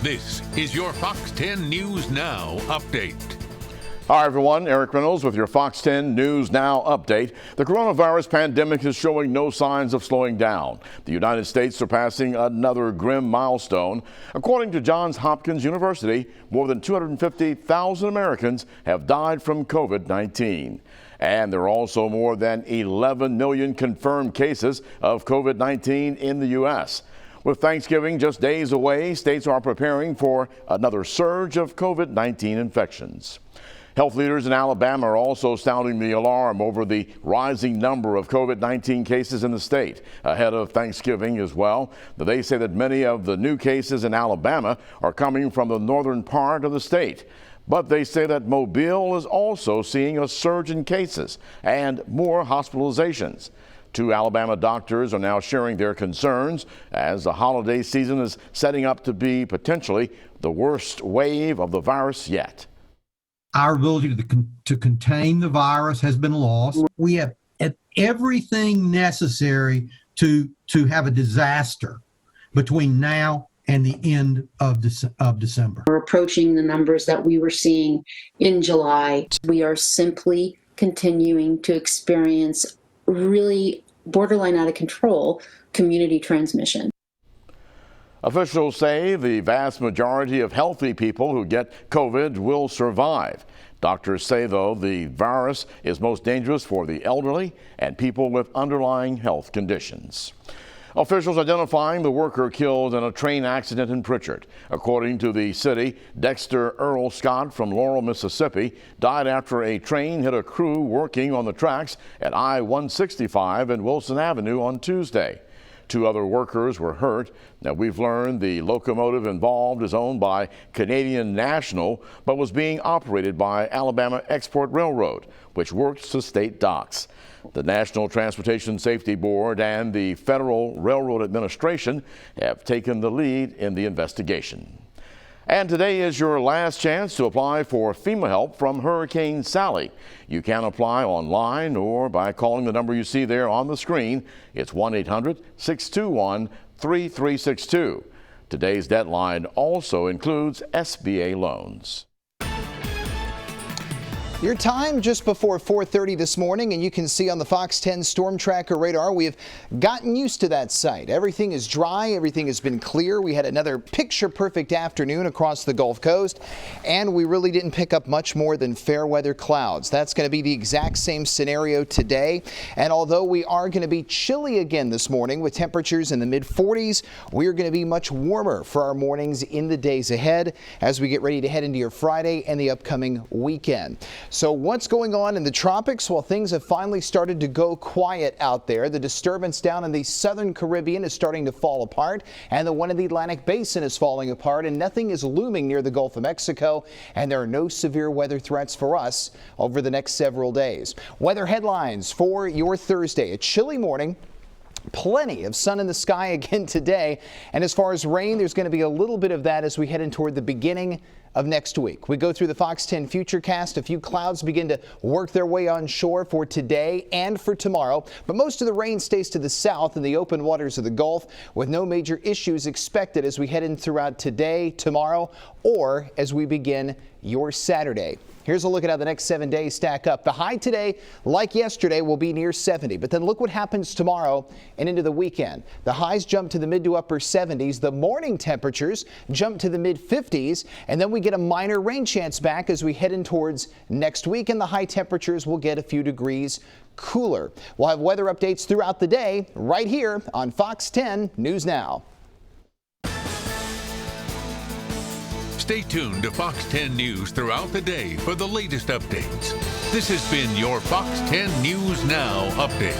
This is your Fox 10 News Now update. Hi everyone, Eric Reynolds with your Fox 10 News Now update. The coronavirus pandemic is showing no signs of slowing down. The United States surpassing another grim milestone. According to Johns Hopkins University, more than 250,000 Americans have died from COVID-19. And there are also more than 11 million confirmed cases of COVID-19 in the U.S. With Thanksgiving just days away, states are preparing for another surge of COVID-19 infections. Health leaders in Alabama are also sounding the alarm over the rising number of COVID-19 cases in the state ahead of Thanksgiving as well. They say that many of the new cases in Alabama are coming from the northern part of the state. But they say that Mobile is also seeing a surge in cases and more hospitalizations. Two Alabama doctors are now sharing their concerns as the holiday season is setting up to be potentially the worst wave of the virus yet. Our ability to contain the virus has been lost. We have everything necessary to have a disaster between now and the end of December. We're approaching the numbers that we were seeing in July. We are simply continuing to experience really borderline out of control community transmission. Officials say the vast majority of healthy people who get COVID will survive. Doctors say, though, the virus is most dangerous for the elderly and people with underlying health conditions. Officials identifying the worker killed in a train accident in Pritchard. According to the city, Dexter Earl Scott from Laurel, Mississippi, died after a train hit a crew working on the tracks at I-165 and Wilson Avenue on Tuesday. Two other workers were hurt. Now, we've learned the locomotive involved is owned by Canadian National, but was being operated by Alabama Export Railroad, which works to state docks. The National Transportation Safety Board and the Federal Railroad Administration have taken the lead in the investigation. And today is your last chance to apply for FEMA help from Hurricane Sally. You can apply online or by calling the number you see there on the screen. It's 1-800-621-3362. Today's deadline also includes SBA loans. Your time just before 4:30 this morning, and you can see on the Fox 10 Storm Tracker radar, we have gotten used to that sight. Everything is dry. Everything has been clear. We had another picture-perfect afternoon across the Gulf Coast, and we really didn't pick up much more than fair weather clouds. That's going to be the exact same scenario today. And although we are going to be chilly again this morning with temperatures in the mid-40s, we are going to be much warmer for our mornings in the days ahead as we get ready to head into your Friday and the upcoming weekend. So what's going on in the tropics? Well, things have finally started to go quiet out there. The disturbance down in the southern Caribbean is starting to fall apart, and the one in the Atlantic Basin is falling apart, and nothing is looming near the Gulf of Mexico, and there are no severe weather threats for us over the next several days. Weather headlines for your Thursday. A chilly morning. Plenty of sun in the sky again today. And as far as rain, there's going to be a little bit of that as we head in toward the beginning of next week. We go through the Fox 10 Futurecast. A few clouds begin to work their way on shore for today and for tomorrow. But most of the rain stays to the south in the open waters of the Gulf, with no major issues expected as we head in throughout today, tomorrow, or as we begin your Saturday. Here's a look at how the next 7 days stack up. The high today, like yesterday, will be near 70. But then look what happens tomorrow and into the weekend. The highs jump to the mid to upper 70s. The morning temperatures jump to the mid 50s. And then we get a minor rain chance back as we head in towards next week. And the high temperatures will get a few degrees cooler. We'll have weather updates throughout the day right here on Fox 10 News Now. Stay tuned to Fox 10 News throughout the day for the latest updates. This has been your Fox 10 News Now update.